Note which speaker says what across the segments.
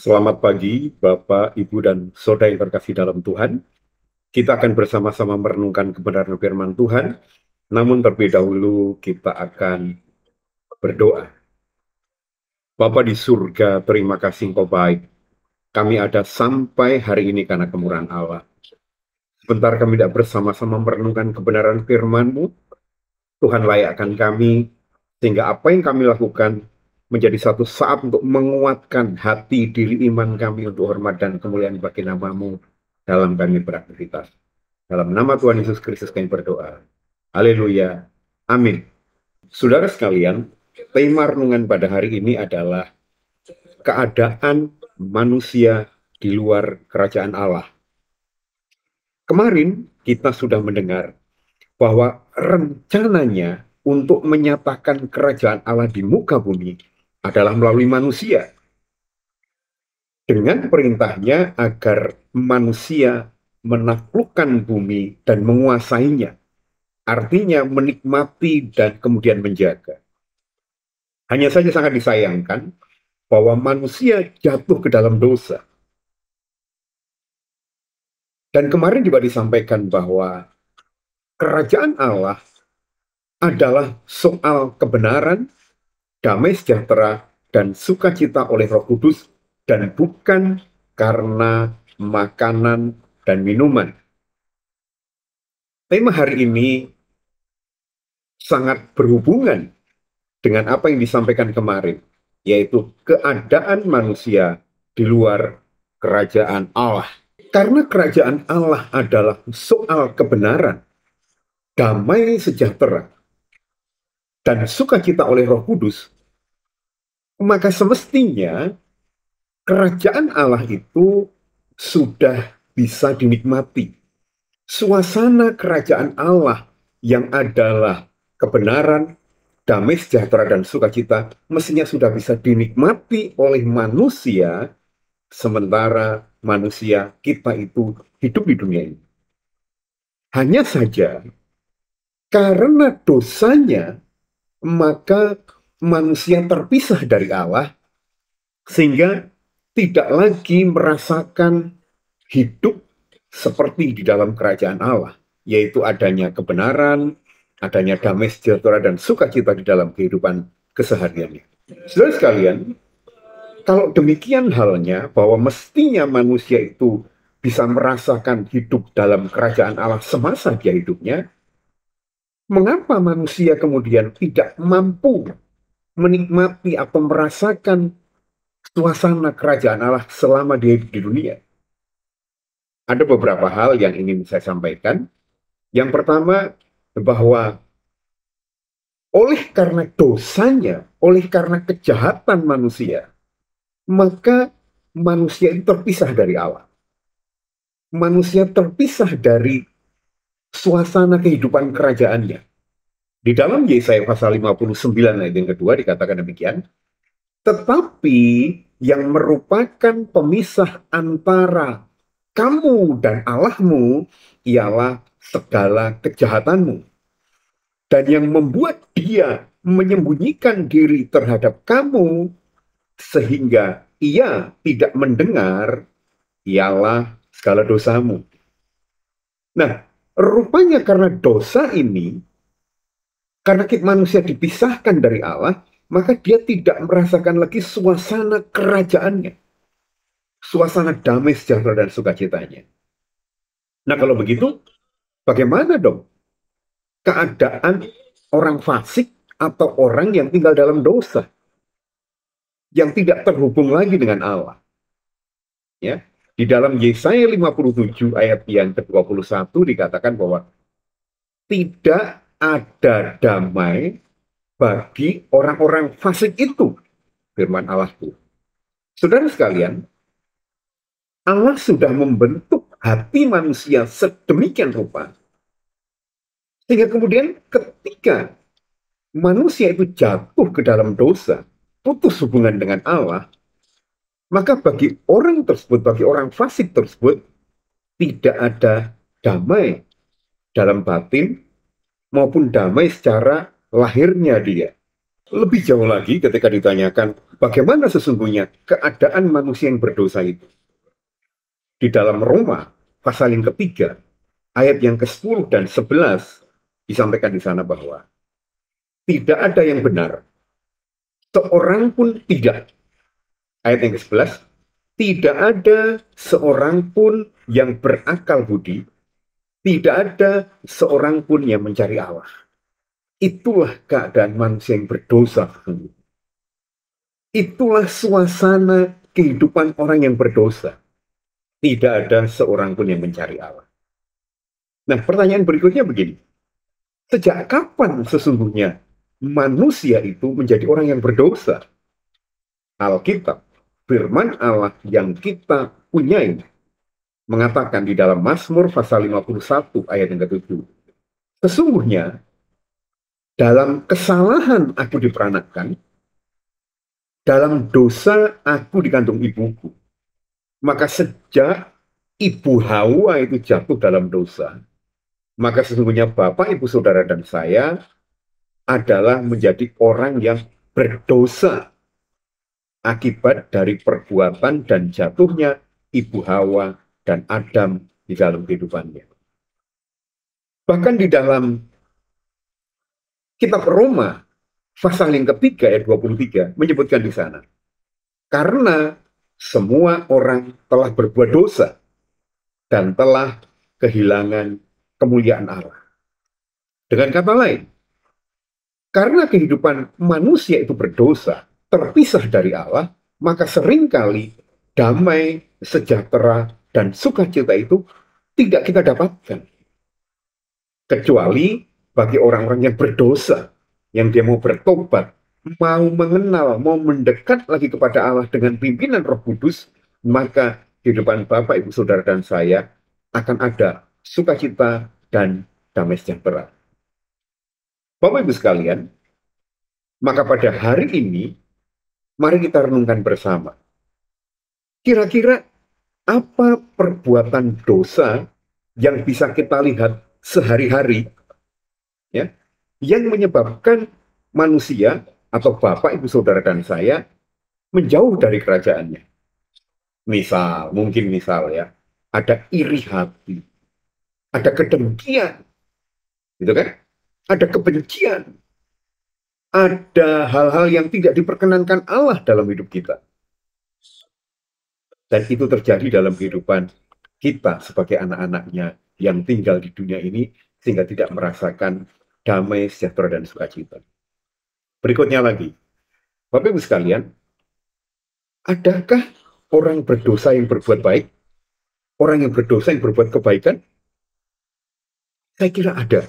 Speaker 1: Selamat pagi, Bapak, Ibu, dan Saudara yang terkasih dalam Tuhan. Kita akan bersama-sama merenungkan kebenaran firman Tuhan. Namun terlebih dahulu kita akan berdoa. Bapa di surga, terima kasih Engkau baik. Kami ada sampai hari ini karena kemurahan Allah. Sebentar kami tidak bersama-sama merenungkan kebenaran firman-Mu. Tuhan layakkan kami, sehingga apa yang kami lakukan menjadi satu saat untuk menguatkan hati diri iman kami untuk hormat dan kemuliaan bagi nama-Mu dalam kami beraktivitas. Dalam nama Tuhan Yesus Kristus kami berdoa. Haleluya. Amin. Saudara sekalian, tema renungan pada hari ini adalah keadaan manusia di luar kerajaan Allah. Kemarin kita sudah mendengar bahwa rencananya untuk menyatakan kerajaan Allah di muka bumi adalah melalui manusia. Dengan perintahnya agar manusia menaklukkan bumi dan menguasainya. Artinya menikmati dan kemudian menjaga. Hanya saja sangat disayangkan bahwa manusia jatuh ke dalam dosa. Dan kemarin juga disampaikan bahwa kerajaan Allah adalah soal kebenaran, damai sejahtera, dan sukacita oleh Roh Kudus, dan bukan karena makanan dan minuman. Tema hari ini sangat berhubungan dengan apa yang disampaikan kemarin, yaitu keadaan manusia di luar kerajaan Allah. Karena kerajaan Allah adalah soal kebenaran, damai sejahtera, dan sukacita oleh Roh Kudus, maka semestinya kerajaan Allah itu sudah bisa dinikmati. Suasana kerajaan Allah yang adalah kebenaran, damai sejahtera, dan sukacita mestinya sudah bisa dinikmati oleh manusia, sementara manusia kita itu hidup di dunia ini. Hanya saja karena dosanya, maka manusia terpisah dari Allah, sehingga tidak lagi merasakan hidup seperti di dalam kerajaan Allah, yaitu adanya kebenaran, adanya damai sejahtera dan sukacita di dalam kehidupan kesehariannya. Saudara sekalian, kalau demikian halnya bahwa mestinya manusia itu bisa merasakan hidup dalam kerajaan Allah semasa dia hidupnya, mengapa manusia kemudian tidak mampu menikmati atau merasakan suasana kerajaan Allah selama dia hidup di dunia? Ada beberapa hal yang ingin saya sampaikan. Yang pertama, bahwa oleh karena dosanya, oleh karena kejahatan manusia, maka manusia itu terpisah dari Allah. Manusia terpisah dari suasana kehidupan kerajaannya. Di dalam Yesaya pasal 59 ayat yang kedua dikatakan demikian, tetapi yang merupakan pemisah antara kamu dan Allahmu ialah segala kejahatanmu. Dan yang membuat dia menyembunyikan diri terhadap kamu sehingga ia tidak mendengar ialah segala dosamu. Nah, rupanya karena dosa ini, karena kita manusia dipisahkan dari Allah, maka dia tidak merasakan lagi suasana kerajaannya. Suasana damai sejahtera dan sukacitanya. Nah, kalau begitu, bagaimana dong keadaan orang fasik atau orang yang tinggal dalam dosa, yang tidak terhubung lagi dengan Allah? Ya, di dalam Yesaya 57 ayat yang ke-21 dikatakan bahwa tidak ada damai bagi orang-orang fasik itu, firman Allah itu. Saudara sekalian, Allah sudah membentuk hati manusia sedemikian rupa, sehingga kemudian ketika manusia itu jatuh ke dalam dosa, putus hubungan dengan Allah, maka bagi orang tersebut, bagi orang fasik tersebut, tidak ada damai dalam batin maupun damai secara lahirnya dia. Lebih jauh lagi ketika ditanyakan bagaimana sesungguhnya keadaan manusia yang berdosa itu. Di dalam Roma, pasal yang ketiga, ayat yang ke-10 dan 11, disampaikan di sana bahwa tidak ada yang benar, seorang pun tidak. Ayat yang ke-11, tidak ada seorang pun yang berakal budi, tidak ada seorang pun yang mencari Allah. Itulah keadaan manusia yang berdosa. Itulah suasana kehidupan orang yang berdosa. Tidak ada seorang pun yang mencari Allah. Nah, pertanyaan berikutnya begini. Sejak kapan sesungguhnya manusia itu menjadi orang yang berdosa? Alkitab, firman Allah yang kita punyai, mengatakan di dalam Mazmur pasal 51 ayat yang ke-7. Sesungguhnya dalam kesalahan aku diperanakan, dalam dosa aku dikandung ibuku. Maka sejak ibu Hawa itu jatuh dalam dosa, maka sesungguhnya Bapak, Ibu, Saudara, dan saya adalah menjadi orang yang berdosa akibat dari perbuatan dan jatuhnya ibu Hawa dan Adam di dalam kehidupannya. Bahkan di dalam kitab Roma, pasal yang ketiga ayat 23 menyebutkan di sana, karena semua orang telah berbuat dosa dan telah kehilangan kemuliaan Allah. Dengan kata lain, karena kehidupan manusia itu berdosa, terpisah dari Allah, maka seringkali damai, sejahtera, dan sukacita itu tidak kita dapatkan. Kecuali bagi orang-orang yang berdosa, yang dia mau bertobat, mau mengenal, mau mendekat lagi kepada Allah dengan pimpinan Roh Kudus, maka kehidupan Bapak, Ibu, Saudara, dan saya akan ada sukacita dan damai sejahtera. Bapak Ibu sekalian, maka pada hari ini, mari kita renungkan bersama. Kira-kira apa perbuatan dosa yang bisa kita lihat sehari-hari, ya, yang menyebabkan manusia atau Bapak, Ibu, Saudara, dan saya menjauh dari kerajaannya. Mungkin ya, ada iri hati, ada kedengkian, gitu kan? Ada kebencian, ada hal-hal yang tidak diperkenankan Allah dalam hidup kita. Dan itu terjadi dalam kehidupan kita sebagai anak-anaknya yang tinggal di dunia ini sehingga tidak merasakan damai, sejahtera, dan sukacita. Berikutnya lagi, Bapak Ibu sekalian, adakah orang berdosa yang berbuat baik? Orang yang berdosa yang berbuat kebaikan? Saya kira ada.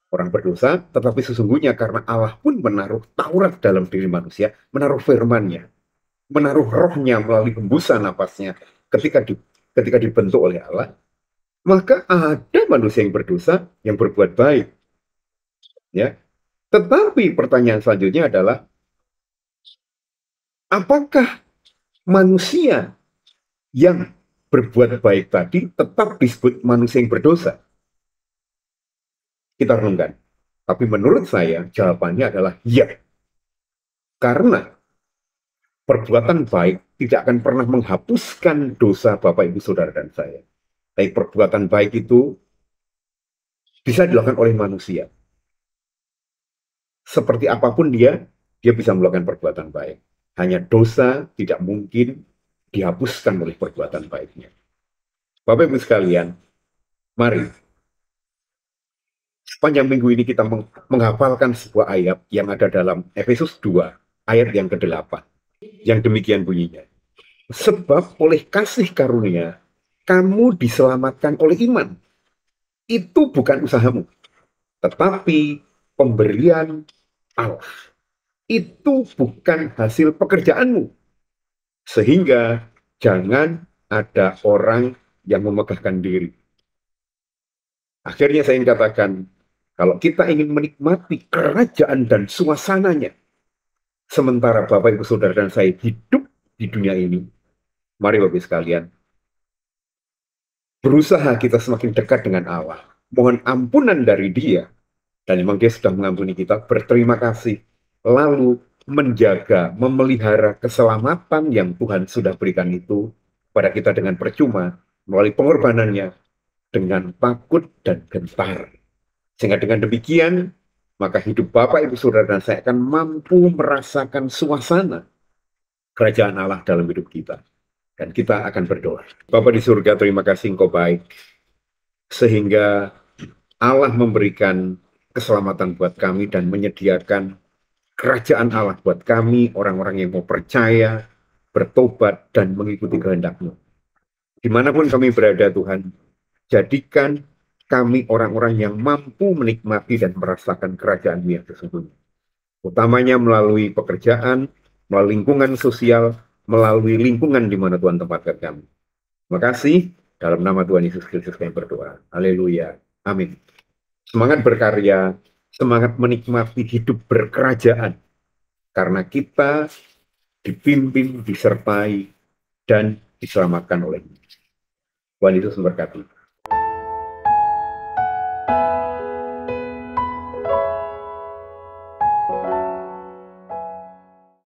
Speaker 1: Orang berdosa, tetapi sesungguhnya karena Allah pun menaruh Taurat dalam diri manusia, menaruh firman-Nya, menaruh rohnya melalui hembusan napasnya ketika dibentuk oleh Allah, maka ada manusia yang berdosa yang berbuat baik. Ya. Tetapi pertanyaan selanjutnya adalah, apakah manusia yang berbuat baik tadi tetap disebut manusia yang berdosa? Kita renungkan. Tapi menurut saya jawabannya adalah ya. Karena perbuatan baik tidak akan pernah menghapuskan dosa Bapak, Ibu, Saudara, dan saya. Tapi perbuatan baik itu bisa dilakukan oleh manusia. Seperti apapun dia bisa melakukan perbuatan baik. Hanya dosa tidak mungkin dihapuskan oleh perbuatan baiknya. Bapak Ibu sekalian, mari sepanjang minggu ini kita menghafalkan sebuah ayat yang ada dalam Efesus 2, ayat yang ke-8. Yang demikian bunyinya. Sebab oleh kasih karunia, kamu diselamatkan oleh iman. Itu bukan usahamu, tetapi pemberian Allah. Itu bukan hasil pekerjaanmu. Sehingga jangan ada orang yang memegahkan diri. Akhirnya saya ingin katakan, kalau kita ingin menikmati kerajaan dan suasananya, sementara Bapak, Ibu, Saudara, dan saya hidup di dunia ini, mari Bapak sekalian, berusaha kita semakin dekat dengan Allah. Mohon ampunan dari Dia. Dan memang Dia sudah mengampuni kita. Berterima kasih. lalu menjaga, memelihara keselamatan yang Tuhan sudah berikan itu pada kita dengan percuma melalui pengorbanannya dengan takut dan gentar. Sehingga dengan demikian, maka hidup Bapak, Ibu, Saudara, dan saya akan mampu merasakan suasana kerajaan Allah dalam hidup kita. Dan kita akan berdoa. Bapa di surga, terima kasih Engkau baik. Sehingga Allah memberikan keselamatan buat kami dan menyediakan kerajaan Allah buat kami, orang-orang yang mau percaya, bertobat, dan mengikuti kehendak-Mu. Dimanapun kami berada, Tuhan, jadikan kami orang-orang yang mampu menikmati dan merasakan kerajaan-Mu yang sesungguhnya. Utamanya melalui pekerjaan, melalui lingkungan sosial, melalui lingkungan di mana Tuhan tempatkan kami. Terima kasih. Dalam nama Tuhan Yesus Kristus kami berdoa. Haleluya. Amin. Semangat berkarya, semangat menikmati hidup berkerajaan. Karena kita dipimpin, disertai, dan diselamatkan oleh Tuhan Yesus memberkati.